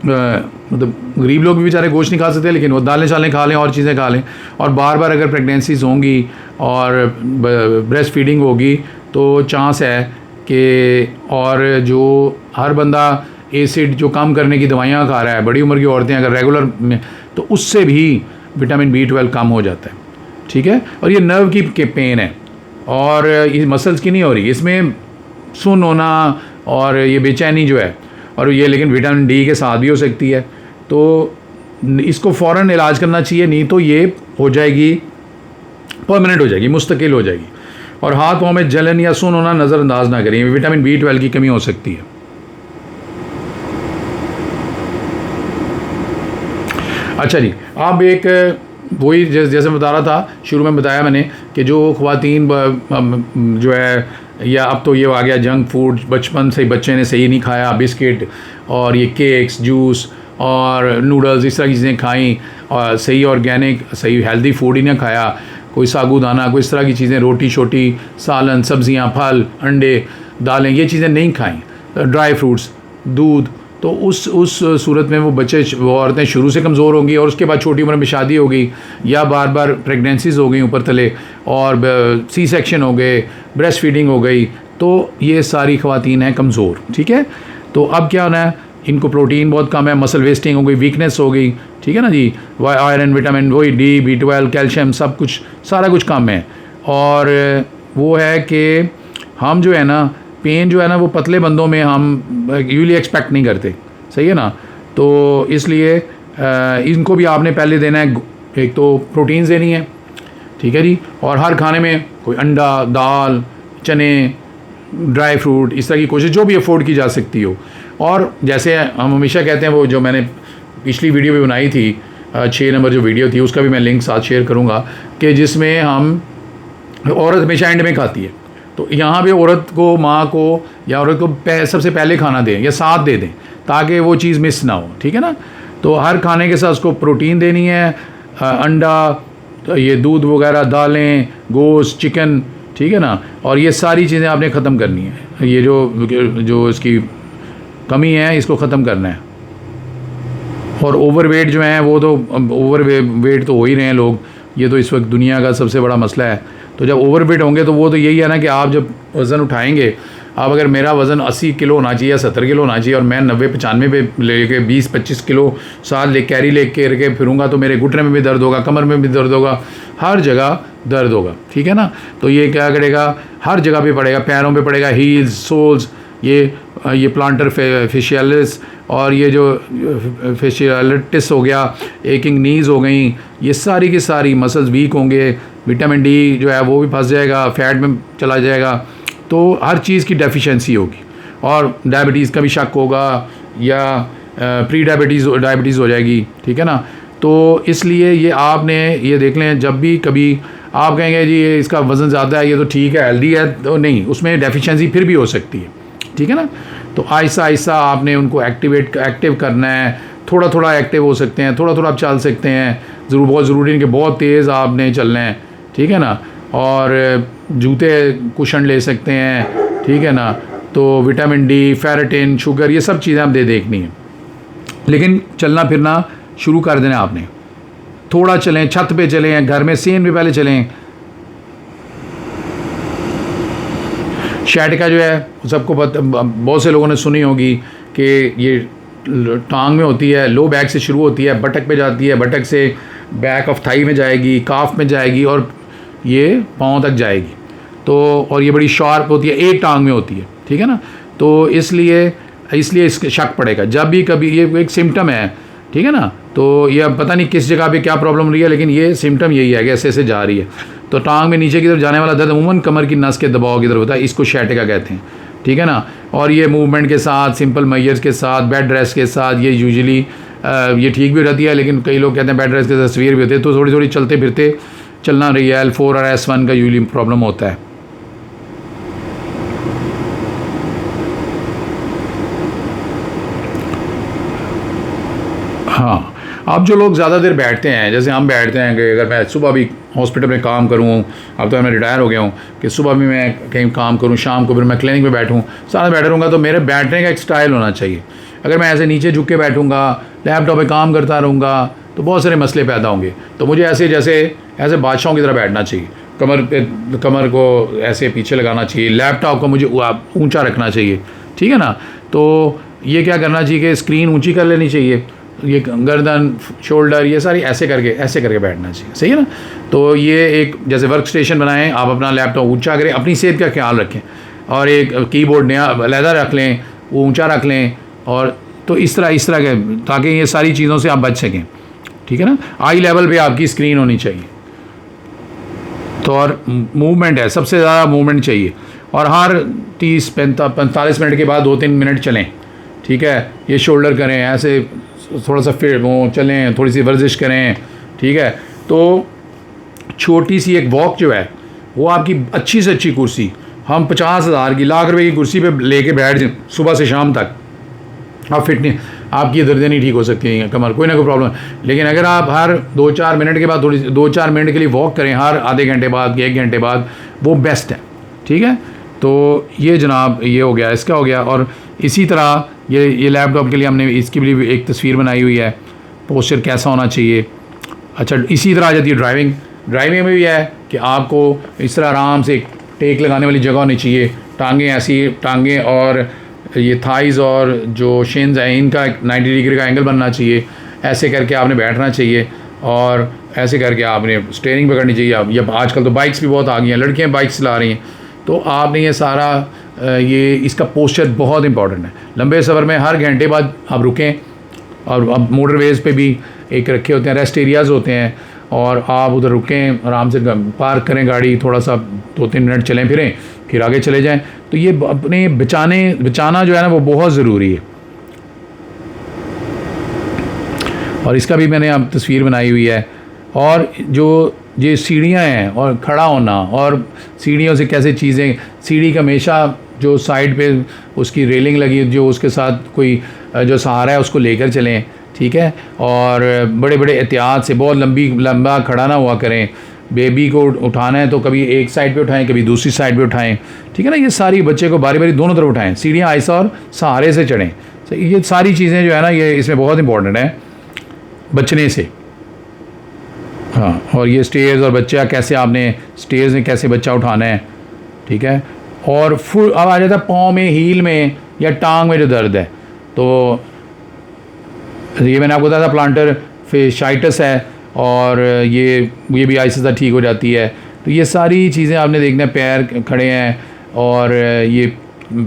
मतलब गरीब लोग भी बेचारे गोश्त नहीं खा सकते, लेकिन वो दालें शालें खा लें और चीज़ें खा लें। और बार बार अगर प्रेगनेंसीज होंगी और ब्रेस्ट फीडिंग होगी तो चांस है कि, और जो हर बंदा एसिड जो कम करने की दवाइयाँ खा रहा है, बड़ी उम्र की औरतें अगर रेगुलर में, तो उससे भी विटामिन B12 कम हो जाता है। ठीक है। और ये नर्व की पेन है और ये मसल्स की नहीं हो रही, इसमें सुन होना और ये बेचैनी जो है, और ये लेकिन विटामिन D के साथ भी हो सकती है। तो इसको फ़ौरन इलाज करना चाहिए, नहीं तो ये हो जाएगी, परमानेंट हो जाएगी, मुस्तकिल हो जाएगी। और हाथ पाँव में जलन या सुन होना नज़रअंदाज ना करें, विटामिन B12 की कमी हो सकती है। अच्छा जी, अब एक वही जैसे बता रहा था, शुरू में बताया मैंने कि जो ख़वातीन जो है, या अब तो ये आ गया जंक फूड, बचपन से बच्चे ने सही नहीं खाया, बिस्किट और ये केक्स, जूस और नूडल्स, इस तरह की चीज़ें खाई, और सही ऑर्गेनिक सही हेल्दी फूड ही ना खाया, कोई साबूदाना, कोई इस तरह की चीज़ें, रोटी छोटी, सालन, सब्ज़ियाँ, फल, अंडे, दालें, ये चीज़ें नहीं खाई, ड्राई फ्रूट्स, दूध, तो उस सूरत में वो बच्चे, वो औरतें शुरू से कमज़ोर होंगी, और उसके बाद छोटी उम्र में शादी हो गई या बार बार प्रेगनेंसीज हो गई ऊपर तले, और सी सेक्शन हो गए, ब्रेस्ट फीडिंग हो गई, तो ये सारी ख़वातीन हैं कमज़ोर। ठीक है। तो अब क्या होना है, इनको प्रोटीन बहुत कम है, मसल वेस्टिंग हो गई, वीकनेस हो गई। ठीक है ना जी, आयरन, विटामिन, वही D, B12, कैल्शियम, सब कुछ, सारा कुछ कम है। और वो है कि हम जो है ना, पेन जो है ना, वो पतले बंदों में हम यूजली एक्सपेक्ट नहीं करते, सही है ना। तो इसलिए इनको भी आपने पहले देना है, एक तो प्रोटीन्स देनी है, ठीक है जी, और हर खाने में कोई अंडा, दाल, चने, ड्राई फ्रूट, इस तरह की कोशिश जो भी अफोर्ड की जा सकती हो। और जैसे हम हमेशा कहते हैं, वो जो मैंने पिछली वीडियो भी बनाई थी, 6 नंबर जो वीडियो थी, उसका भी मैं लिंक साथ शेयर करूँगा, कि जिसमें हम, औरत हमेशा एंड में खाती है, तो यहाँ पे औरत को, माँ को या औरत को सबसे पहले खाना दें या साथ दे दें, ताकि वो चीज़ मिस ना हो। ठीक है ना। तो हर खाने के साथ उसको प्रोटीन देनी है, अंडा, ये दूध वगैरह, दालें, गोश्त, चिकन, ठीक है ना। और ये सारी चीज़ें आपने ख़त्म करनी है, ये जो इसकी कमी है, इसको ख़त्म करना है। और ओवरवेट जो है, वो तो ओवरवेट तो हो ही रहे हैं लोग, ये तो इस वक्त दुनिया का सबसे बड़ा मसला है। तो जब ओवरवेट होंगे तो वो तो यही है ना कि आप जब वज़न उठाएंगे, अब अगर मेरा वज़न 80 किलो होना चाहिए या 70 किलो होना चाहिए, और मैं 90-95 पे लेके 20-25 किलो साथ कैरी लेके रखे फिरूँगा, तो मेरे घुटने में भी दर्द होगा, कमर में भी दर्द होगा, हर जगह दर्द होगा। ठीक है ना। तो ये क्या करेगा, हर जगह पे पड़ेगा, पैरों पे पड़ेगा, हील्स, सोल्स, ये प्लांटर फेशियलिस, और ये जो फेशियलिटिस हो गया, एकिंग नीज़ हो गई, ये सारी की सारी मसल्स वीक होंगे, विटामिन D जो है वो भी फंस जाएगा, फैट में चला जाएगा, तो हर चीज़ की डेफिशिएंसी होगी। और डायबिटीज़ का भी शक होगा, या प्री डायबिटीज़ हो जाएगी। ठीक है ना। तो इसलिए ये आपने ये देख लें, जब भी कभी आप कहेंगे जी ये इसका वज़न ज़्यादा है, ये तो ठीक है, हेल्दी है, तो नहीं, उसमें डेफिशिएंसी फिर भी हो सकती है। ठीक है ना। तो आहिस्ता आहिस्ता आपने उनको एक्टिव करना है, थोड़ा थोड़ा एक्टिव हो सकते हैं, थोड़ा थोड़ा आप चल सकते हैं, बहुत ज़रूरी नहीं कि बहुत तेज़ आपने चलना है। ठीक है ना। और जूते कुशन ले सकते हैं। ठीक है ना। तो विटामिन D, फेरेटिन, शुगर, ये सब चीज़ें आप देखनी है, लेकिन चलना फिरना शुरू कर देना आपने, थोड़ा चलें, छत पे चलें, घर में सीन पे पहले चलें। शैटिका जो है सबको बहुत से लोगों ने सुनी होगी कि ये टांग में होती है, लो बैक से शुरू होती है, बटक पे जाती है, बटक से बैक ऑफ थाई में जाएगी, काफ में जाएगी, और ये पाँव तक जाएगी। तो और ये बड़ी शार्प होती है, एक टांग में होती है। ठीक है ना। तो इसलिए इसके शक पड़ेगा जब भी कभी, ये एक सिम्टम है। ठीक है ना। तो ये अब पता नहीं किस जगह पे क्या प्रॉब्लम रही है, लेकिन ये सिम्टम यही है कि ऐसे ऐसे जा रही है। तो टांग में नीचे की तरफ जाने वाला दर्द अमूमन कमर की नस के दबाव की तरफ होता है, इसको शैटिका कहते हैं। ठीक है ना। और ये मूवमेंट के साथ, सिंपल मेजर्स के साथ, बेड रेस्ट के साथ ये यूजुअली ये ठीक भी रहती है, लेकिन कई लोग कहते हैं बेड रेस्ट के साथ सीवियर भी होते हैं। तो थोड़ी थोड़ी चलते फिरते चलना रही है, L4 और S1 का यूजुअली प्रॉब्लम होता है। हाँ, अब जो लोग ज़्यादा देर बैठते हैं, जैसे हम बैठते हैं कि अगर मैं सुबह भी हॉस्पिटल में काम करूँ, अब तो मैं रिटायर हो गया हूँ कि सुबह भी मैं कहीं काम करूँ, शाम को फिर मैं क्लिनिक में बैठूँ, सारा बैठा रहूँगा, तो मेरे बैठने का एक स्टाइल होना चाहिए। अगर मैं ऐसे नीचे झुक के बैठूँगा, लैपटॉप पे काम करता रहूँगा, तो बहुत सारे मसले पैदा होंगे। तो मुझे ऐसे जैसे ऐसे बादशाहों की तरह बैठना चाहिए, कमर को ऐसे पीछे लगाना चाहिए, लैपटॉप को मुझे ऊंचा रखना चाहिए, ठीक है ना। तो ये क्या करना चाहिए कि स्क्रीन ऊंची कर लेनी चाहिए, ये गर्दन, शोल्डर, ये सारी ऐसे करके बैठना चाहिए, सही है ना। तो ये एक जैसे वर्क स्टेशन बनाएं, आप अपना लैपटॉप ऊंचा करें, अपनी सेहत का ख्याल रखें, और एक कीबोर्ड नया लैदर रख लें, वो ऊंचा रख लें, और तो इस तरह के, ताकि ये सारी चीज़ों से आप बच सकें, ठीक है ना। आई लेवल पे आपकी स्क्रीन होनी चाहिए। तो और मूवमेंट है, सबसे ज़्यादा मूवमेंट चाहिए, और हर 30-45 मिनट के बाद 2-3 मिनट चलें, ठीक है। ये शोल्डर करें, ऐसे थोड़ा सा फिर वो चलें, थोड़ी सी वर्जिश करें, ठीक है। तो छोटी सी एक वॉक जो है वो आपकी अच्छी से अच्छी कुर्सी, हम 50,000 की, लाख रुपए की कुर्सी पे लेके बैठ जाएं सुबह से शाम तक, आप फिट नहीं, आपकी दर्दें नहीं ठीक हो सकती हैं, कमर कोई ना कोई प्रॉब्लम। लेकिन अगर आप हर 2-4 मिनट के बाद 2-4 मिनट के लिए वॉक करें, हर आधे घंटे बाद, 1 घंटे बाद, वो बेस्ट है, ठीक है। तो ये जनाब ये हो गया, इसका हो गया। और इसी तरह ये लैपटॉप के लिए हमने इसकी भी एक तस्वीर बनाई हुई है, पोस्चर कैसा होना चाहिए। अच्छा, इसी तरह आ जाती है ड्राइविंग में भी है कि आपको इस तरह आराम से टेक लगाने वाली जगह होनी चाहिए, टांगें ऐसी, टांगें और ये थाइज़ और जो शिन्स हैं इनका 90 डिग्री का एंगल बनना चाहिए, ऐसे करके आपने बैठना चाहिए, और ऐसे करके आपने स्टीयरिंग पकड़नी चाहिए। अब आजकल तो बाइक्स भी बहुत आ गई हैं, लड़कियाँ बाइक्स चला रही हैं, तो आपने ये सारा ये इसका पोस्चर बहुत इंपॉर्टेंट है। लंबे सफ़र में हर घंटे बाद आप रुकें, और अब मोटरवेज़ पे भी एक रखे होते हैं, रेस्ट एरियाज़ होते हैं, और आप उधर रुकें, आराम से पार्क करें गाड़ी, थोड़ा सा 2-3 मिनट चलें फिरें, फिर आगे चले जाएं। तो ये अपने बचाना जो है ना वो बहुत ज़रूरी है। और इसका भी मैंने अब तस्वीर बनाई हुई है। और जो ये सीढ़ियाँ हैं और खड़ा होना, और सीढ़ियों से कैसे चीज़ें, सीढ़ी का हमेशा जो साइड पे उसकी रेलिंग लगी, जो उसके साथ कोई जो सहारा है उसको लेकर चलें, ठीक है। और बड़े बड़े एहतियात से, बहुत लंबा खड़ा ना हुआ करें। बेबी को उठाना है तो कभी एक साइड पे उठाएं, कभी दूसरी साइड पे उठाएं, ठीक है ना। ये सारी बच्चे को बारी बारी दोनों तरफ उठाएं, सीढ़ियाँ आहिस्ता और सहारे से चढ़ें। तो ये सारी चीज़ें जो है ना ये इसमें बहुत इंपॉर्टेंट है बचने से। हाँ, और ये स्टेयर्स और बच्चा कैसे, आपने स्टेयर्स में कैसे बच्चा उठाना है, ठीक है। और फुल अब आ जाता है पाँव में, हील में या टांग में जो दर्द है, तो ये मैंने आपको बताया था प्लांटर फेशाइटिस है, और ये भी आहिस्ता ठीक हो जाती है। तो ये सारी चीज़ें आपने देखना है, पैर खड़े हैं, और ये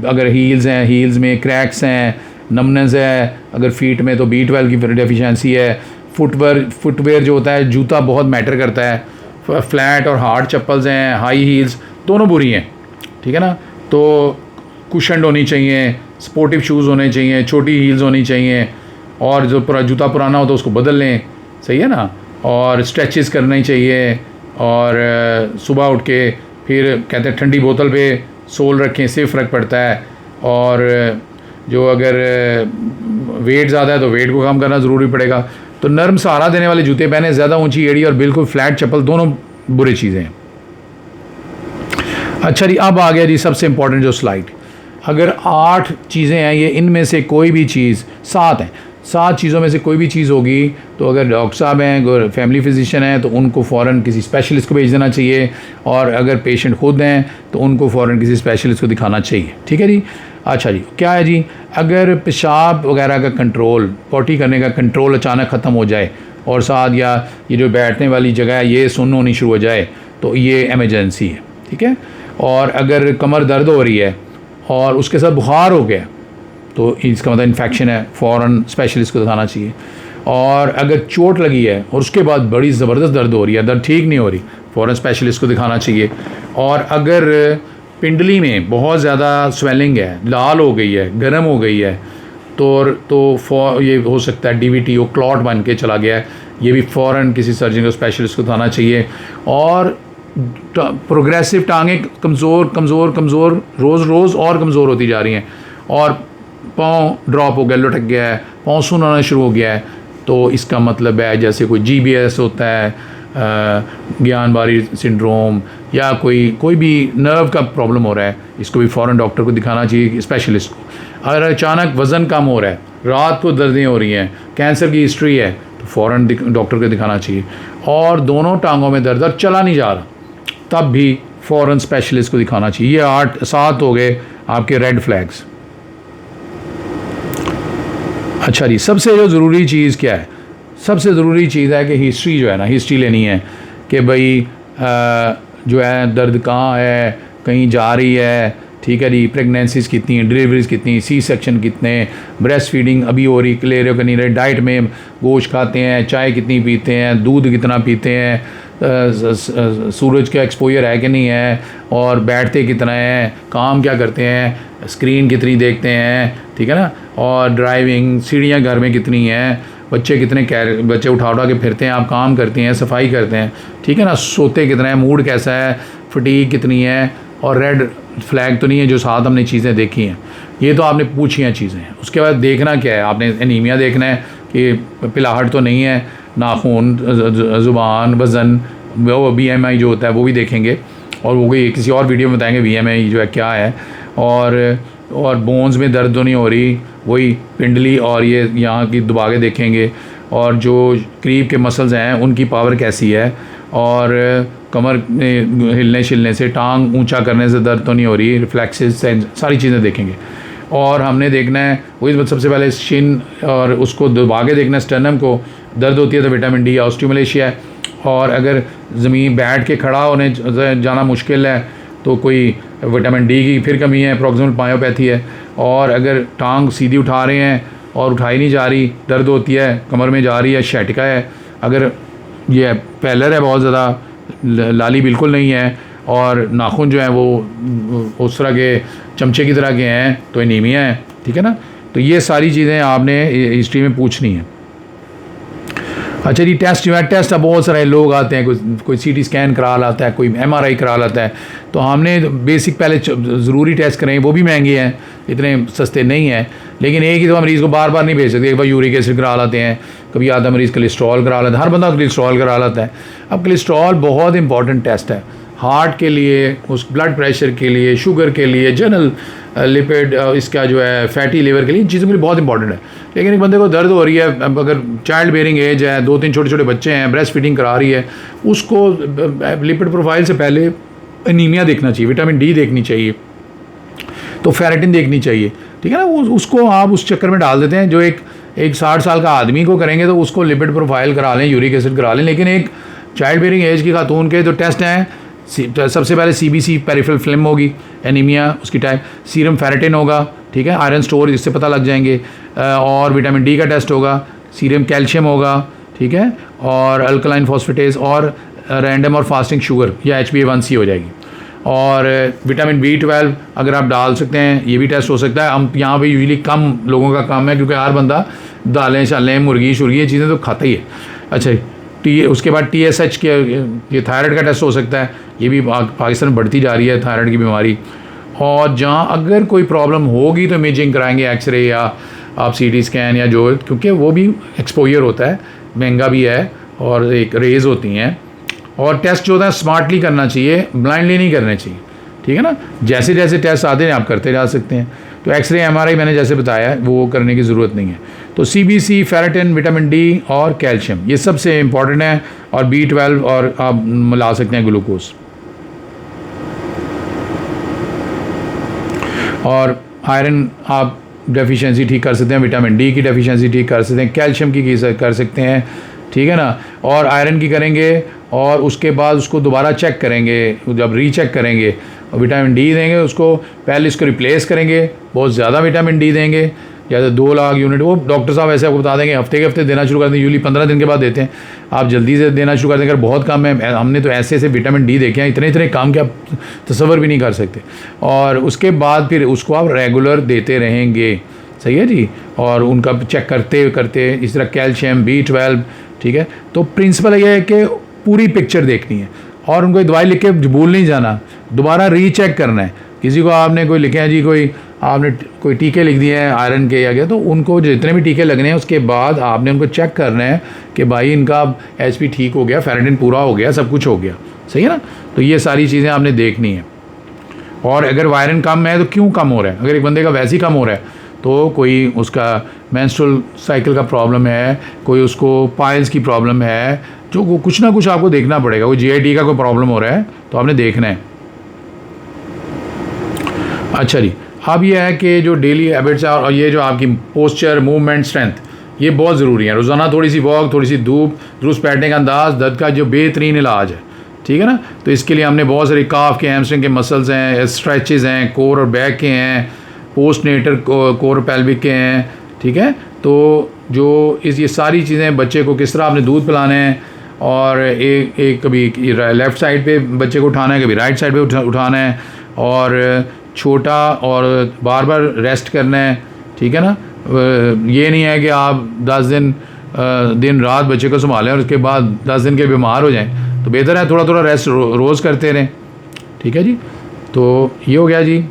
अगर हील्स हैं, हील्स में क्रैक्स हैं, नमनेस है, अगर फीट में तो B12 की डेफिशिएंसी है। फुटवेयर जो होता है, जूता बहुत मैटर करता है। फ्लैट और हार्ड चप्पल्स हैं, हाई हील्स दोनों बुरी हैं, ठीक है ना। तो कुशन्ड होनी चाहिए, स्पोर्टिव शूज़ होने चाहिए, छोटी हील्स होनी चाहिए, और जो जूता पुराना हो तो उसको बदल लें, सही है ना। और स्ट्रेचेस करनी चाहिए, और सुबह उठ के फिर कहते हैं ठंडी बोतल पे सोल रखें, इससे फ़र्क पड़ता है। और जो अगर वेट ज़्यादा है तो वेट को कम करना ज़रूरी पड़ेगा। तो नरम सहारा देने वाले जूते पहने, ज़्यादा ऊंची एड़ी और बिल्कुल फ्लैट चप्पल, दोनों बुरी चीज़ें हैं। अच्छा जी, अब आ गया जी सबसे इम्पोर्टेंट जो स्लाइड। अगर 8 चीज़ें हैं, ये इनमें से कोई भी चीज़, 7 हैं, 7 चीज़ों में से कोई भी चीज़ होगी तो अगर डॉक्टर साहब हैं, अगर फैमिली फिजिशियन हैं तो उनको फ़ौरन किसी स्पेशलिस्ट को भेज देना चाहिए, और अगर पेशेंट खुद हैं तो उनको फ़ौरन किसी स्पेशलिस्ट को दिखाना चाहिए, ठीक है जी। अच्छा जी, क्या है जी, अगर पेशाब वगैरह का कंट्रोल, पॉटी करने का कंट्रोल अचानक ख़त्म हो जाए, और साथ या ये जो बैठने वाली जगह है ये सुन्न होनी शुरू हो जाए, तो ये एमरजेंसी है, ठीक है। और अगर कमर दर्द हो रही है और उसके साथ बुखार हो गया तो इसका मतलब इन्फेक्शन है, फ़ौरन स्पेशलिस्ट को दिखाना चाहिए। और अगर चोट लगी है और उसके बाद बड़ी ज़बरदस्त दर्द हो रही है, दर्द ठीक नहीं हो रही, फ़ौरन स्पेशलिस्ट को दिखाना चाहिए। और अगर पिंडली में बहुत ज़्यादा स्वेलिंग है, लाल हो गई है, गर्म हो गई है, तो ये हो सकता है DVT, वो क्लॉट बन के चला गया है, ये भी फ़ौरन किसी सर्जन को, स्पेशलिस्ट को दिखाना चाहिए। और प्रोग्रेसिव टांगें कमज़ोर रोज़ और कमज़ोर होती जा रही हैं, और पाँव ड्रॉप हो गया, लुढ़क गया है, पाँव सुन्न होना शुरू हो गया है, तो इसका मतलब है जैसे कोई GBS होता है, ज्ञान बारी सिंड्रोम या कोई भी नर्व का प्रॉब्लम हो रहा है, इसको भी फ़ौरन डॉक्टर को दिखाना चाहिए, स्पेशलिस्ट को। अगर अचानक वज़न कम हो रहा है, रात को दर्दें हो रही हैं, कैंसर की हिस्ट्री है, तो फ़ौरन डॉक्टर को दिखाना चाहिए। और दोनों टांगों में दर्द और चला नहीं जा रहा, तब भी फ़ौरन स्पेशलिस्ट को दिखाना चाहिए। ये 8-7 हो गए आपके रेड फ्लैग्स। अच्छा जी, सबसे जो ज़रूरी चीज़ क्या है? सबसे ज़रूरी चीज़ है कि हिस्ट्री जो है ना, हिस्ट्री लेनी है कि भाई जो है दर्द कहाँ है, कहीं जा रही है, ठीक है जी, प्रेगनेंसीज कितनी हैं, डिलीवरीज कितनी, सी सेक्शन कितने, ब्रेस्ट फीडिंग अभी हो रही, ले रहे हो कि नहीं रहे, डाइट में गोश्त खाते हैं, चाय कितनी पीते हैं, दूध कितना पीते हैं, सूरज का एक्सपोजर है कि नहीं है, और बैठते कितना है, काम क्या करते हैं, स्क्रीन कितनी देखते हैं, ठीक है ना, और ड्राइविंग, सीढ़ियाँ घर में कितनी हैं, बच्चे कितने बच्चे उठा के फिरते हैं, आप काम करते हैं, सफाई करते हैं, ठीक है ना, सोते कितना है, मूड कैसा है, फटीग कितनी है, और रेड फ्लैग तो नहीं है जो साथ हमने चीज़ें देखी हैं। ये तो आपने पूछी हैं चीज़ें। उसके बाद देखना क्या है, आपने एनीमिया देखना है कि पिलाहट तो नहीं है, नाखून, ज़ुबान, वज़न, वो BMI जो होता है वो भी देखेंगे, और वो भी किसी और वीडियो में बताएंगे BMI जो है क्या है। और बोन्स में दर्द तो नहीं हो रही, वही पिंडली और ये यहाँ की दबा के देखेंगे, और जो करीब के मसल्स हैं उनकी पावर कैसी है, और कमर में हिलने शिलने से, टांग ऊंचा करने से दर्द तो नहीं हो रही, रिफ्लेक्सेस, सारी चीज़ें देखेंगे। और हमने देखना है वही सबसे पहले शिन, और उसको दबा के देखना है, स्टर्नम को दर्द होती है तो विटामिन D या ऑस्टियोमलेशिया है। और अगर ज़मीन बैठ के खड़ा होने जाना मुश्किल है तो कोई विटामिन D की फिर कमी है, प्रॉक्सिमल मायोपैथी है। और अगर टांग सीधी उठा रहे हैं और उठाई नहीं जा रही, दर्द होती है, कमर में जा रही है, शैटिका है। अगर ये पैलर है बहुत ज़्यादा, लाली बिल्कुल नहीं है, और नाखून जो है वो उस तरह के चमचे की तरह के हैं, तो एनीमिया है, ठीक है ना। तो ये सारी चीज़ें आपने हिस्ट्री में पूछनी है। अच्छा जी, टेस्ट अब बहुत सारे लोग आते हैं, कोई CT स्कैन करा लाता है, कोई MRI करा लाता है। तो हमने बेसिक पहले ज़रूरी टेस्ट करें, वो भी महंगे हैं, इतने सस्ते नहीं हैं। लेकिन एक ही तो मरीज़ को बार बार नहीं भेज सकते, एक बार यूरिक एसिड करा लाते हैं, कभी आधा मरीज़ कोलेस्ट्रॉल करा लाता है, हर बंदा कोलेस्ट्रॉल करा लाता है। अब कोलेस्ट्रॉल बहुत इंपॉर्टेंट टेस्ट है हार्ट के लिए, उस ब्लड प्रेशर के लिए, शुगर के लिए, जनरल लिपिड, इसका जो है फैटी लिवर के लिए, इन चीज़ों के लिए बहुत इंपॉर्टेंट है। लेकिन एक बंदे को दर्द हो रही है, अगर चाइल्ड बेयरिंग एज है, 2-3 छोटे छोटे बच्चे हैं, ब्रेस्ट फीडिंग करा रही है, उसको लिपिड प्रोफाइल से पहले एनीमिया देखना चाहिए, विटामिन D देखनी चाहिए, तो फेरेटिन देखनी चाहिए, ठीक है ना। उसको आप उस चक्कर में डाल देते हैं। जो एक 60 साल का आदमी को करेंगे तो उसको लिपिड प्रोफाइल करा लें, यूरिक एसिड करा लें। लेकिन एक चाइल्ड बेयरिंग एज की खातून के जो टेस्ट हैं, सबसे पहले CBC पेरिफेरल फिल्म होगी, एनीमिया उसकी टाइप, सीरम फेरेटिन होगा, ठीक है, आयरन स्टोर इससे पता लग जाएंगे, और विटामिन D का टेस्ट होगा, सीरम कैल्शियम होगा, ठीक है, और अल्कलाइन फॉस्फेटेज, और रैंडम और फास्टिंग शुगर या HbA1c हो जाएगी। और विटामिन B12 अगर आप डाल सकते हैं, ये भी टेस्ट हो सकता है। हम यहाँ पे यूजुअली कम लोगों का काम है, क्योंकि हर बंदा दालें शालें, मुर्गी शुर्गी, ये चीज़ें तो खाता ही है। अच्छा, उसके बाद TSH के, ये थायराइड का टेस्ट हो सकता है, ये भी पाकिस्तान में बढ़ती जा रही है थायराइड की बीमारी। और जहाँ अगर कोई प्रॉब्लम होगी तो इमेजिंग कराएंगे, एक्सरे या आप CT स्कैन या जो, क्योंकि वो भी एक्सपोजर होता है, महंगा भी है, और एक रेज होती हैं। और टेस्ट जो होता है स्मार्टली करना चाहिए, ब्लाइंडली नहीं करने चाहिए, ठीक है ना। जैसे जैसे टेस्ट आते हैं आप करते जा सकते हैं। तो एक्सरे MRI मैंने जैसे बताया वो करने की ज़रूरत नहीं है। तो CBC, फेरेटिन, विटामिन D और कैल्शियम, ये सबसे इम्पॉर्टेंट है। और B12, और आप मिला सकते हैं ग्लूकोज। और आयरन आप डेफिशिएंसी ठीक कर सकते हैं, विटामिन D की डेफिशिएंसी ठीक कर सकते हैं, कैल्शियम की कर सकते हैं, ठीक है ना। और आयरन की करेंगे, और उसके बाद उसको दोबारा चेक करेंगे, जब रीचेक करेंगे विटामिन D देंगे उसको, पहले इसको रिप्लेस करेंगे, बहुत ज़्यादा विटामिन D देंगे, या 2 लाख यूनिट, वो डॉक्टर साहब ऐसे आपको बता देंगे, हफ्ते के हफ्ते देना शुरू कर दें, यूजली 15 दिन के बाद देते हैं। आप जल्दी से देना शुरू कर देंगे, अगर बहुत कम है, हमने तो ऐसे ऐसे विटामिन D देखे हैं, इतने काम के आप तसव्वुर भी नहीं कर सकते। और उसके बाद फिर उसको आप रेगुलर देते रहेंगे, सही है जी। और उनका चेक करते करते, इस तरह कैल्शियम, B12, ठीक है। तो प्रिंसिपल ये है कि पूरी पिक्चर देखनी है, और उनको दवाई लिख के भूल नहीं जाना, दोबारा रीचेक करना है। किसी को आपने कोई लिखे हैं जी, कोई आपने कोई टीके लिख दिए हैं आयरन के या क्या, तो उनको जितने भी टीके लगने हैं उसके बाद आपने उनको चेक करना है कि भाई इनका HP ठीक हो गया, फेरेटिन पूरा हो गया, सब कुछ हो गया, सही है ना। तो ये सारी चीज़ें आपने देखनी है। और अगर आयरन कम है तो क्यों कम हो रहा है, अगर एक बंदे का वैसे ही कम हो रहा है तो कोई उसका मेंस्ट्रुअल साइकिल का प्रॉब्लम है, कोई उसको पाइल्स की प्रॉब्लम है, जो कुछ ना कुछ आपको देखना पड़ेगा। कोई GIT का कोई प्रॉब्लम हो रहा है तो आपने देखना है। अच्छा जी, अब ये है कि जो डेली हैबिट्स है और ये जो आपकी पोस्चर, मूवमेंट, स्ट्रेंथ, ये बहुत ज़रूरी है। रोज़ाना थोड़ी सी वॉक, थोड़ी सी धूप, दुरुस्त बैठने का अंदाज दर्द का जो बेहतरीन इलाज है, ठीक है ना। तो इसके लिए हमने बहुत सारी काफ के, हैमस्ट्रिंग के मसल्स हैं, स्ट्रेचेस हैं, कोर और बैक के हैं, पोस्ट नेटर कोर पेल्विक के हैं, ठीक है। तो जो ये सारी चीज़ें, बच्चे को किस तरह आपने दूध पिलाना है, और एक कभी लेफ़्ट साइड पे बच्चे को उठाना है, कभी राइट साइड पे उठाना है, और छोटा और बार बार रेस्ट करना है, ठीक है ना। ये नहीं है कि आप 10 दिन रात बच्चे को संभालें और उसके बाद 10 दिन के बीमार हो जाएं, तो बेहतर है थोड़ा थोड़ा रेस्ट रोज़ करते रहें, ठीक है जी। तो ये हो गया जी।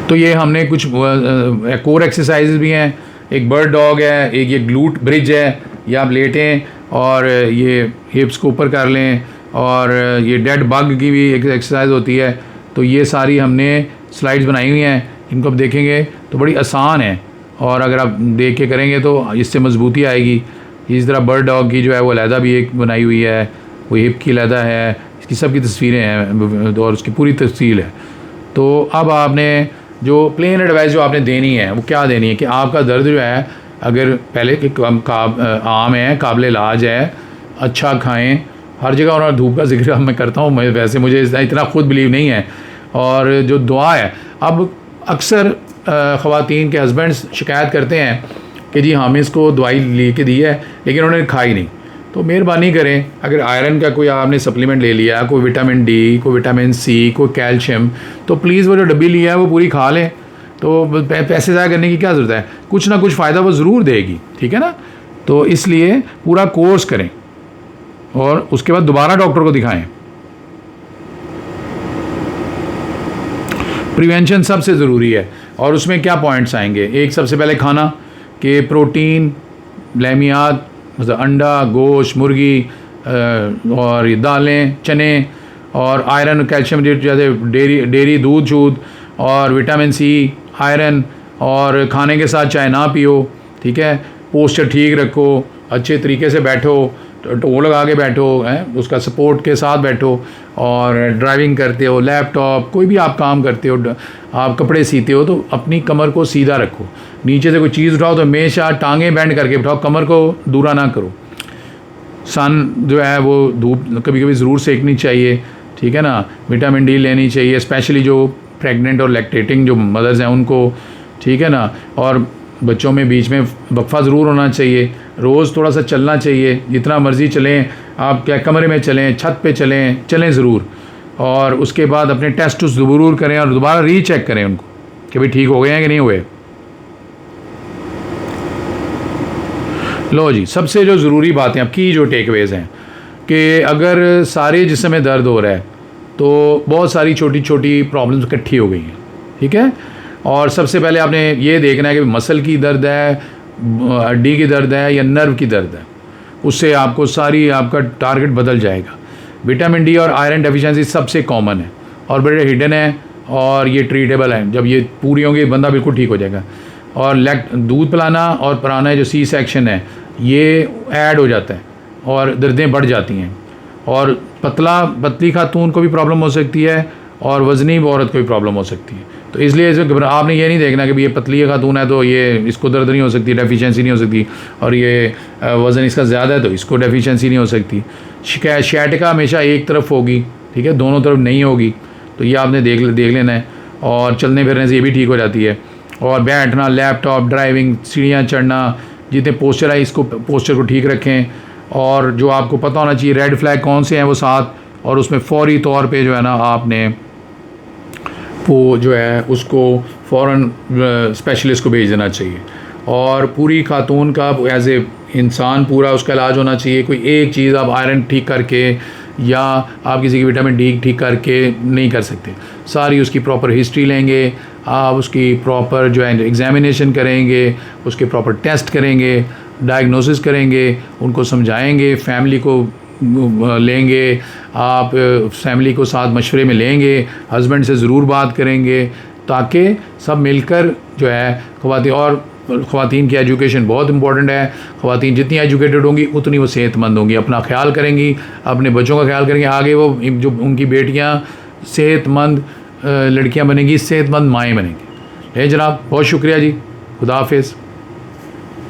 तो ये हमने कुछ कोर एक्सरसाइजेज भी हैं, एक बर्ड डॉग है, एक ये ग्लूट ब्रिज है, ये आप लेटें और ये हिप्स को ऊपर कर लें, और ये डेड बग की भी एक एक्सरसाइज होती है। तो ये सारी हमने स्लाइड्स बनाई हुई हैं, इनको आप देखेंगे तो बड़ी आसान है, और अगर आप देख के करेंगे तो इससे मजबूती आएगी। इस तरह बर्ड डॉग की जो है वो अलहदा भी एक बनाई हुई है, वो हिप की अलहदा है, इसकी सब की तस्वीरें हैं और उसकी पूरी तफसील है। तो अब आपने जो प्लेन एडवाइस जो आपने देनी है वो क्या देनी है कि आपका दर्द जो है, अगर पहले कि आम है, काबिल इलाज है, अच्छा खाएँ हर जगह। और धूप का जिक्र मैं करता हूँ, मैं वैसे मुझे इतना खुद बिलीव नहीं है। और जो दुआ है, अब अक्सर ख़वातीन के हस्बैंड्स शिकायत करते हैं कि जी हमें इसको दवाई लेके दी है लेकिन उन्होंने खाई नहीं। तो मेहरबानी करें, अगर आयरन का कोई आपने सप्लीमेंट ले लिया, कोई विटामिन D, कोई विटामिन C, कोई कैल्शियम, तो प्लीज़ वो जो डब्बी लिया है वो पूरी खा लें। तो पैसे ज़ाया करने की क्या ज़रूरत है, कुछ ना कुछ फ़ायदा वो ज़रूर देगी, ठीक है ना। तो इसलिए पूरा कोर्स करें और उसके बाद दोबारा डॉक्टर को दिखाएं। प्रिवेंशन सबसे ज़रूरी है, और उसमें क्या पॉइंट्स आएंगे। एक, सबसे पहले खाना के प्रोटीन, लहमियात मतलब अंडा, गोश्त, मुर्गी और ये दालें, चने, और आयरन, कैल्शियम जैसे डेयरी दूध और विटामिन C, आयरन, और खाने के साथ चाय ना पियो, ठीक है। पोस्चर ठीक रखो, अच्छे तरीके से बैठो, टो लगा के बैठो, हैं उसका सपोर्ट के साथ बैठो। और ड्राइविंग करते हो, लैपटॉप, कोई भी आप काम करते हो, आप कपड़े सीते हो, तो अपनी कमर को सीधा रखो। नीचे से कोई चीज़ उठाओ तो हमेशा टांगें बैंड करके उठाओ, कमर को दूरा ना करो। सन जो है वो धूप कभी कभी ज़रूर सेकनी चाहिए, ठीक है ना। विटामिन D लेनी चाहिए, स्पेशली जो प्रेग्नेंट और लैक्टेटिंग जो मदर्स हैं उनको, ठीक है ना। और बच्चों में बीच में वक्फा ज़रूर होना चाहिए, रोज़ थोड़ा सा चलना चाहिए, जितना मर्ज़ी चलें आप, क्या कमरे में चलें, छत पे चलें ज़रूर। और उसके बाद अपने टेस्ट ज़रूर करें और दोबारा रीचेक करें उनको कि भाई ठीक हो गए हैं कि नहीं हुए। लो जी, सबसे जो ज़रूरी बातें आपकी जो टेकअवेज़ हैं कि अगर सारे जिस्म में दर्द हो रहा है तो बहुत सारी छोटी छोटी प्रॉब्लम्स इकट्ठी हो गई हैं, ठीक है। और सबसे पहले आपने ये देखना है कि मसल की दर्द है, हड्डी की दर्द है या नर्व की दर्द है, उससे आपको सारी आपका टारगेट बदल जाएगा। विटामिन D और आयरन डेफिशिएंसी सबसे कॉमन है और बड़े हिडन है, और ये ट्रीटेबल है। जब ये पूरी होंगी बंदा बिल्कुल ठीक हो जाएगा। और दूध पिलाना और पिलाना जो C सेक्शन है ये ऐड हो जाता है और दर्दें बढ़ जाती हैं। और पतली खातून को भी प्रॉब्लम हो सकती है और वज़नी औरत को भी प्रॉब्लम हो सकती है। तो इसलिए आपने ये नहीं देखना कि भाई ये पतली खातून है तो ये इसको दर्द नहीं हो सकती, डेफिशिएंसी नहीं हो सकती, और ये वज़न इसका ज़्यादा है तो इसको डेफिशिएंसी नहीं हो सकती। शैटिका हमेशा एक तरफ होगी, ठीक है, दोनों तरफ नहीं होगी। तो ये आपने देख लेना है। और चलने फिरने से ये भी ठीक हो जाती है। और बैठना, लैपटॉप, ड्राइविंग, सीढ़ियाँ चढ़ना, जितने पोस्चर है इसको पोस्चर को ठीक रखें। और जो आपको पता होना चाहिए रेड फ्लैग कौन से हैं वो साथ, और उसमें फ़ौरी तौर पे जो है ना आपने वो जो है उसको फ़ौरन स्पेशलिस्ट को भेज देना चाहिए। और पूरी खातून का एज ए इंसान पूरा उसका इलाज होना चाहिए। कोई एक चीज़ आप आयरन ठीक करके या आप किसी की विटामिन डी ठीक करके नहीं कर सकते। सारी उसकी प्रॉपर हिस्ट्री लेंगे, आप उसकी प्रॉपर जो है एग्जामिनेशन करेंगे, उसके प्रॉपर टेस्ट करेंगे, डायग्नोसिस करेंगे, उनको समझाएंगे, फैमिली को लेंगे, आप फैमिली को साथ मशवरे में लेंगे, हस्बैंड से ज़रूर बात करेंगे, ताकि सब मिलकर जो है ख़वातीन, और ख़वातीन की एजुकेशन बहुत इंपॉर्टेंट है। ख़वातीन जितनी एजुकेटेड होंगी उतनी वो सेहतमंद होंगी, अपना ख्याल करेंगी, अपने बच्चों का ख्याल करेंगी, आगे वो जो उनकी बेटियाँ सेहतमंद लड़कियाँ बनेंगी, सेहतमंद माएँ बनेंगी। जनाब बहुत शुक्रिया जी, खुदा हाफिज़।